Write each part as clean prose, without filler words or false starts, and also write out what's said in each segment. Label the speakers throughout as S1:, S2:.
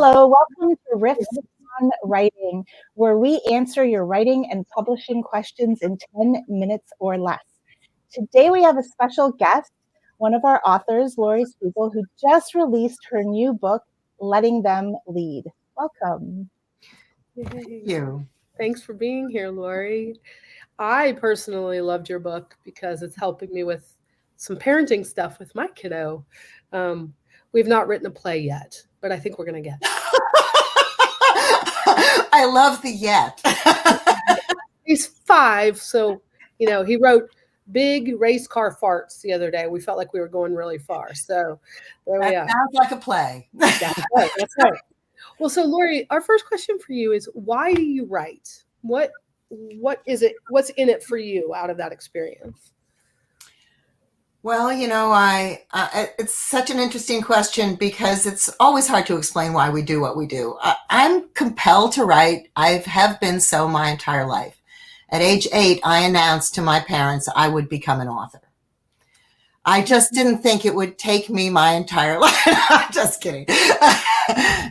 S1: Hello, welcome to Riffs on Writing, where we answer your writing and publishing questions in 10 minutes or less. Today we have a special guest, one of our authors, Laurie Spigel, who just released her new book, Letting Them Lead. Welcome.
S2: Thank you. Thanks for being here, Laurie. I personally loved your book because it's helping me with some parenting stuff with my kiddo. We've not written a play yet, but I think we're going to get it.
S3: I love the yet.
S2: He's 5, so, he wrote big race car farts the other day. We felt like we were going really far. So there we are.
S3: Sounds like a play.
S2: That's right. That's right. Well, so Laurie, our first question for you is, why do you write? What is it? What's in it for you out of that experience?
S3: Well, it's such an interesting question because it's always hard to explain why we do what we do. I'm compelled to write. I have been so my entire life. At age 8, I announced to my parents I would become an author. I just didn't think it would take me my entire life. I'm just kidding.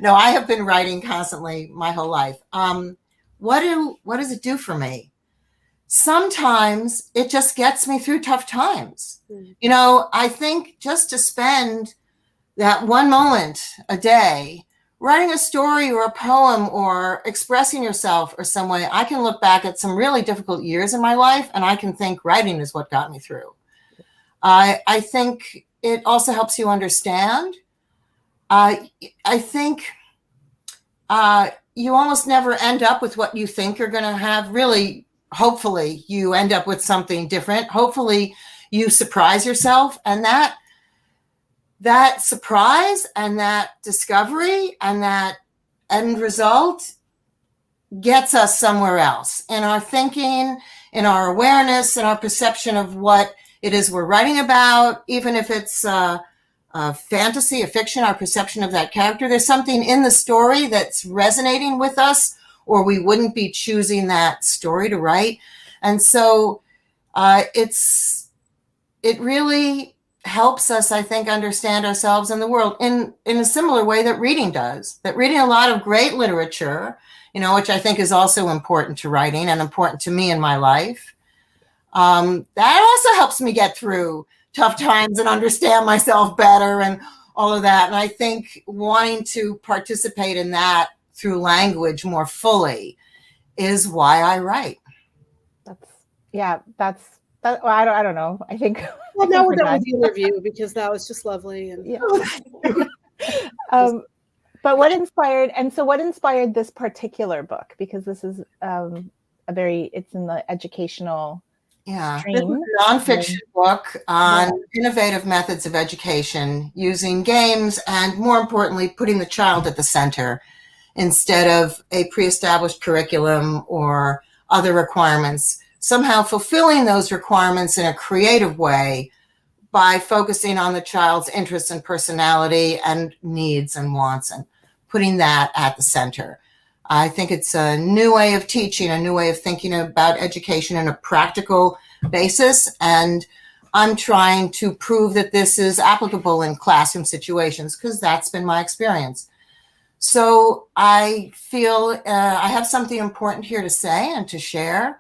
S3: No, I have been writing constantly my whole life. What does it do for me? Sometimes it just gets me through tough times. I think just to spend that one moment a day writing a story or a poem or expressing yourself or some way, I can look back at some really difficult years in my life and I can think writing is what got me through. I think it also helps you understand. I think you almost never end up with what you think you're going to have. Really, hopefully, you end up with something different. Hopefully, you surprise yourself. And that surprise and that discovery and that end result gets us somewhere else in our thinking, in our awareness, in our perception of what it is we're writing about, even if it's a fantasy, a fiction, our perception of that character. There's something in the story that's resonating with us, or we wouldn't be choosing that story to write. And so it really helps us, I think, understand ourselves and the world in a similar way that reading does. That reading a lot of great literature, which I think is also important to writing and important to me in my life. That also helps me get through tough times and understand myself better and all of that. And I think wanting to participate in that through language more fully is why I write.
S1: Well, I don't know. I think.
S2: Well, now we're done with the interview because that was just lovely. And
S1: yeah. But what inspired this particular book? Because this is it's in the educational stream.
S3: This is a nonfiction book on innovative methods of education using games and, more importantly, putting the child at the center instead of a pre-established curriculum or other requirements. Somehow fulfilling those requirements in a creative way by focusing on the child's interests and personality and needs and wants and putting that at the center. I think it's a new way of teaching, a new way of thinking about education in a practical basis. And I'm trying to prove that this is applicable in classroom situations because that's been my experience. So I feel I have something important here to say and to share.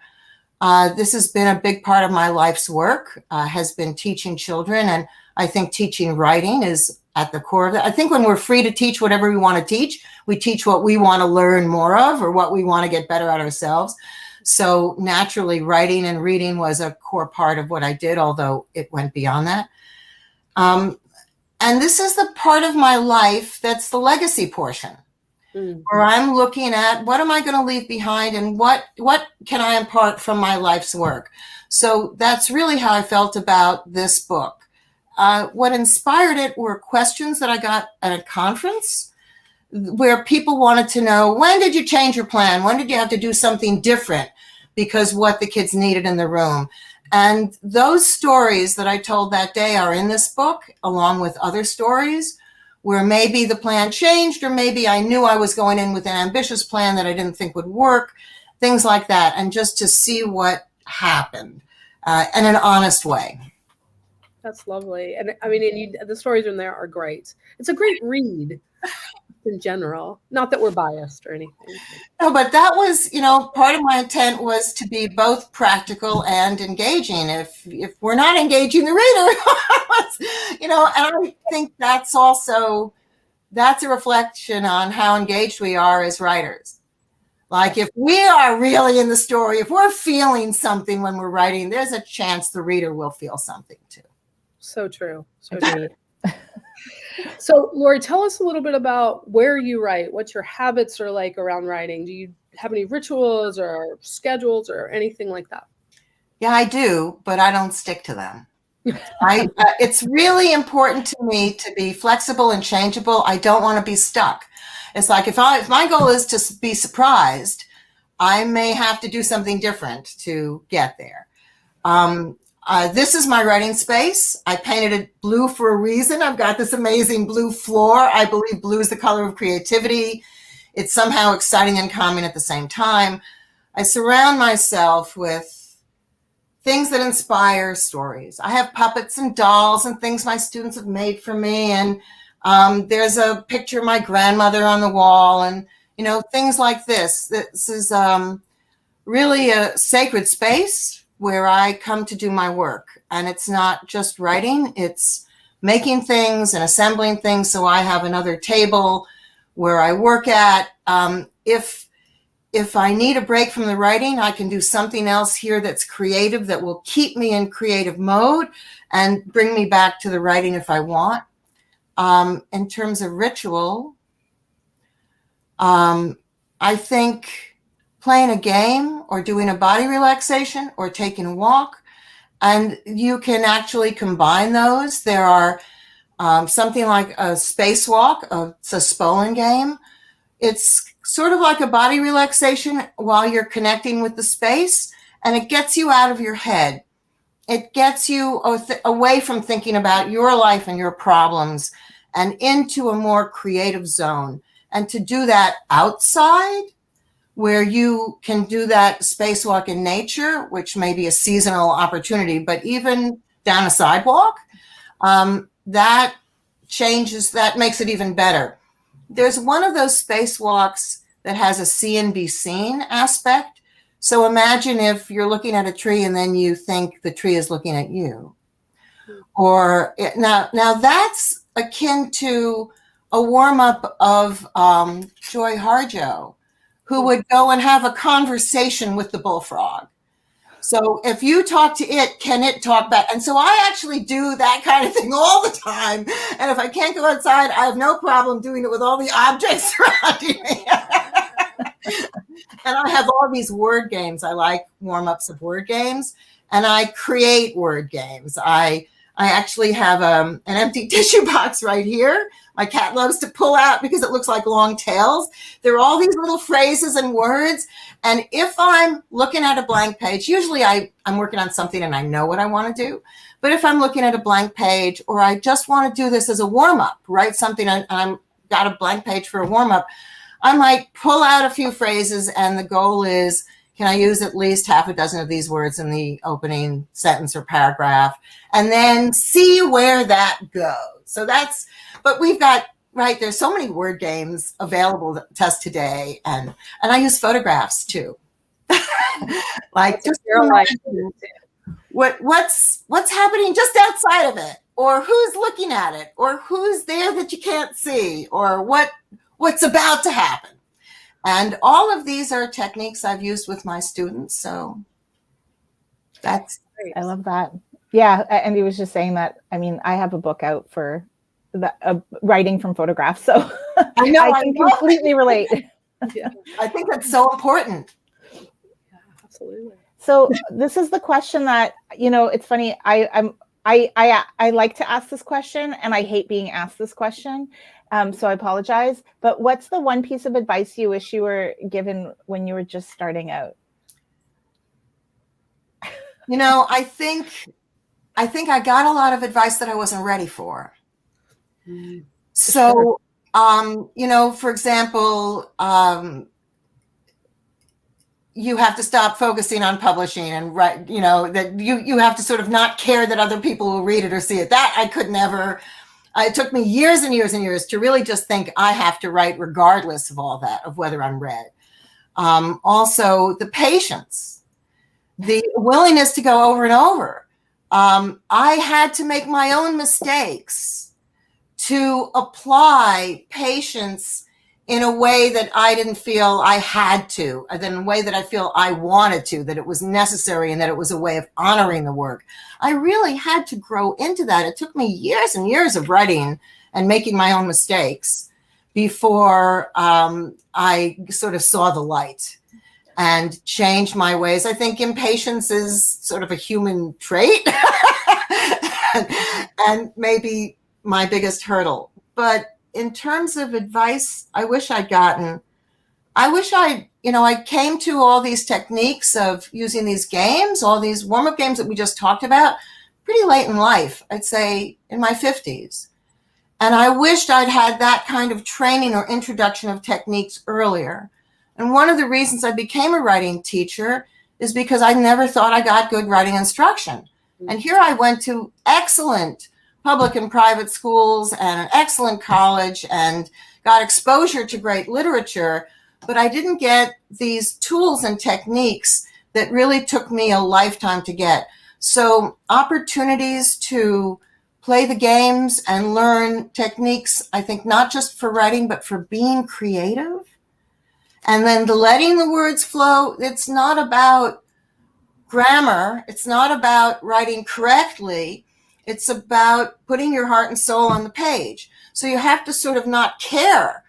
S3: This has been a big part of my life's work, has been teaching children. And I think teaching writing is at the core of it. I think when we're free to teach whatever we want to teach, we teach what we want to learn more of or what we want to get better at ourselves. So naturally, writing and reading was a core part of what I did, although it went beyond that. And this is the part of my life that's the legacy portion. Where I'm looking at what am I going to leave behind and what can I impart from my life's work. So that's really how I felt about this book. What inspired it were questions that I got at a conference where people wanted to know, when did you change your plan? When did you have to do something different because what the kids needed in the room? And those stories that I told that day are in this book, along with other stories where maybe the plan changed, or maybe I knew I was going in with an ambitious plan that I didn't think would work, things like that, and just to see what happened in an honest way.
S2: That's lovely. And I mean, the stories in there are great. It's a great read. in general. Not that we're biased or anything.
S3: No, but that was, part of my intent was to be both practical and engaging. If we're not engaging the reader, and I think that's a reflection on how engaged we are as writers. Like if we are really in the story, if we're feeling something when we're writing, there's a chance the reader will feel something too.
S2: So true. So true. So, Laurie, tell us a little bit about where you write, what your habits are like around writing. Do you have any rituals or schedules or anything like that?
S3: Yeah, I do, but I don't stick to them. It's really important to me to be flexible and changeable. I don't want to be stuck. It's like if my goal is to be surprised, I may have to do something different to get there. This is my writing space. I painted it blue for a reason. I've got this amazing blue floor. I believe blue is the color of creativity. It's somehow exciting and calming at the same time. I surround myself with things that inspire stories. I have puppets and dolls and things my students have made for me. And there's a picture of my grandmother on the wall and, things like this. This is really a sacred space where I come to do my work. And it's not just writing, it's making things and assembling things. So I have another table where I work at. If I need a break from the writing, I can do something else here that's creative that will keep me in creative mode and bring me back to the writing if I want. In terms of ritual, I think playing a game or doing a body relaxation or taking a walk, and you can actually combine those. There are something like a spacewalk, it's a Spolin game. It's sort of like a body relaxation while you're connecting with the space, and it gets you out of your head. It gets you away from thinking about your life and your problems and into a more creative zone. And to do that outside, where you can do that spacewalk in nature, which may be a seasonal opportunity, but even down a sidewalk, that makes it even better. There's one of those spacewalks that has a see and be seen aspect. So imagine if you're looking at a tree and then you think the tree is looking at you. Or now that's akin to a warm-up of Joy Harjo, who would go and have a conversation with the bullfrog. So if you talk to it, can it talk back? And so I actually do that kind of thing all the time. And if I can't go outside, I have no problem doing it with all the objects surrounding me. And I have all these word games. I like warm-ups of word games. And I create word games. I actually have an empty tissue box right here. My cat loves to pull out because it looks like long tails. There are all these little phrases and words. And if I'm looking at a blank page, usually I'm working on something and I know what I want to do. But if I'm looking at a blank page or I just want to do this as a warm-up, write something and I'm got a blank page for a warm-up, I might pull out a few phrases and the goal is, can I use at least half a dozen of these words in the opening sentence or paragraph, and then see where that goes. So but we've got, right, there's so many word games available to us today, and I use photographs too. Like just what's happening just outside of it, or who's looking at it, or who's there that you can't see, or what's about to happen. And all of these are techniques I've used with my students. So that's
S1: great. I love that. Yeah. Andy was just saying that. I mean, I have a book out for writing from photographs. So I can completely relate.
S3: Yeah. I think that's so important.
S2: Yeah, absolutely.
S1: So this is the question that, it's funny. I like to ask this question and I hate being asked this question. So I apologize, but what's the one piece of advice you wish you were given when you were just starting out?
S3: I think I got a lot of advice that I wasn't ready for. So, for example, you have to stop focusing on publishing and write, that you have to sort of not care that other people will read it or see it. That I could never. It took me years and years and years to really just think I have to write regardless of all that, of whether I'm read. Also, the patience, the willingness to go over and over. I had to make my own mistakes to apply patience in a way that I didn't feel I had to, and in a way that I feel I wanted to, that it was necessary and that it was a way of honoring the work. I really had to grow into that. It took me years and years of writing and making my own mistakes before I sort of saw the light and changed my ways. I think impatience is sort of a human trait and maybe my biggest hurdle. But in terms of advice, I wish I came to all these techniques of using these games, all these warm-up games that we just talked about, pretty late in life, I'd say in my 50s. And I wished I'd had that kind of training or introduction of techniques earlier. And one of the reasons I became a writing teacher is because I never thought I got good writing instruction. And here I went to excellent public and private schools and an excellent college and got exposure to great literature, but I didn't get these tools and techniques that really took me a lifetime to get. So opportunities to play the games and learn techniques, I think not just for writing, but for being creative. And then letting the words flow. It's not about grammar. It's not about writing correctly. It's about putting your heart and soul on the page. So you have to sort of not care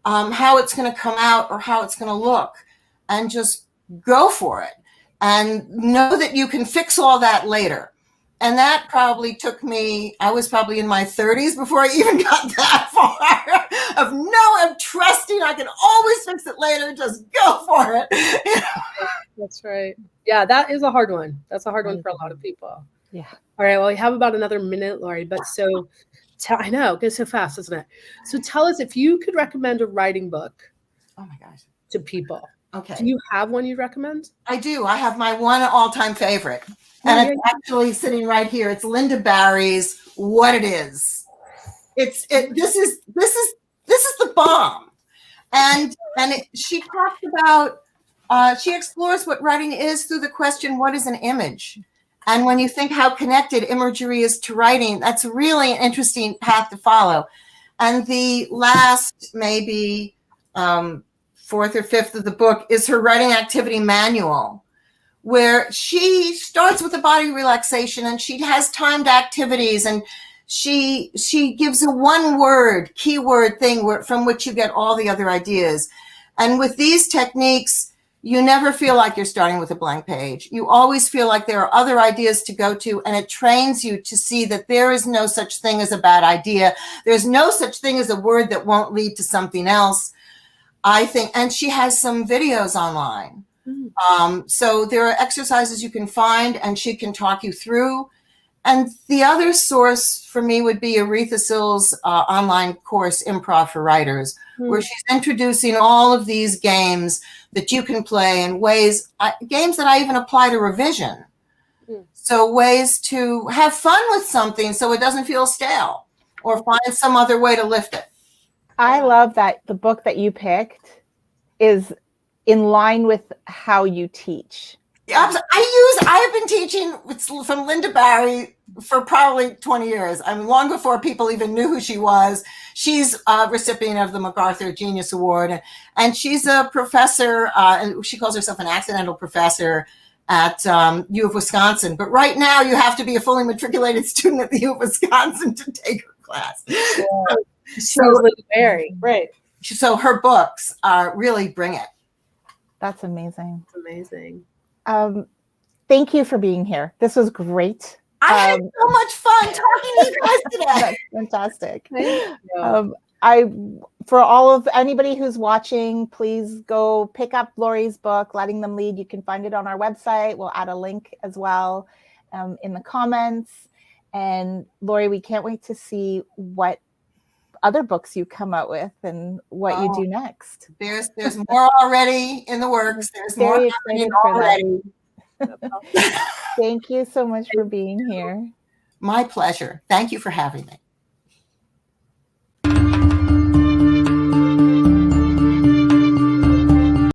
S3: how it's going to come out or how it's going to look, and just go for it and know that you can fix all that later. And that probably took me, I was probably in my 30s before I even got that far I'm trusting I can always fix it later. Just go for it.
S2: That's right. Yeah, that is a hard one. That's a hard one for a lot of people.
S1: Yeah.
S2: All right. Well, we have about another minute, Laurie, but so I know it goes so fast, doesn't it? So tell us if you could recommend a writing book.
S3: Oh my gosh.
S2: To people.
S3: Okay.
S2: Do you have one you'd recommend?
S3: I do. I have my one all-time favorite. And it's actually sitting right here. It's Linda Barry's What It Is. This is the bomb. And she talks about, she explores what writing is through the question, what is an image? And when you think how connected imagery is to writing, that's really an interesting path to follow. And the last maybe fourth or fifth of the book is her writing activity manual, where she starts with the body relaxation and she has timed activities, and she gives a one word keyword thing from which you get all the other ideas. And with these techniques, you never feel like you're starting with a blank page. You always feel like there are other ideas to go to, and it trains you to see that there is no such thing as a bad idea. There's no such thing as a word that won't lead to something else, I think. And she has some videos online. So there are exercises you can find and she can talk you through. And the other source for me would be Aretha Sill's online course, Improv for Writers, where she's introducing all of these games that you can play in ways, games that I even apply to revision. So ways to have fun with something so it doesn't feel stale, or find some other way to lift it.
S1: I love that the book that you picked is in line with how you teach.
S3: I've been teaching from Linda Barry for probably 20 years. I mean, long before people even knew who she was. She's a recipient of the MacArthur Genius Award, and she's a professor, and she calls herself an accidental professor at U of Wisconsin. But right now you have to be a fully matriculated student at the U of Wisconsin to take her class.
S2: Yeah. So Linda Barry, right.
S3: So her books really bring it.
S1: That's amazing.
S2: It's amazing.
S1: Thank you for being here. This was great.
S3: I had so much fun talking to you guys today.
S1: That's fantastic. For anybody who's watching, please go pick up Laurie's book, Letting Them Lead. You can find it on our website. We'll add a link as well in the comments. And Laurie, we can't wait to see what other books you come out with and what you do next.
S3: There's more already in the works. There's
S1: very
S3: more
S1: excited for already. That. Thank you so much for being here.
S3: My pleasure. Thank you for having me.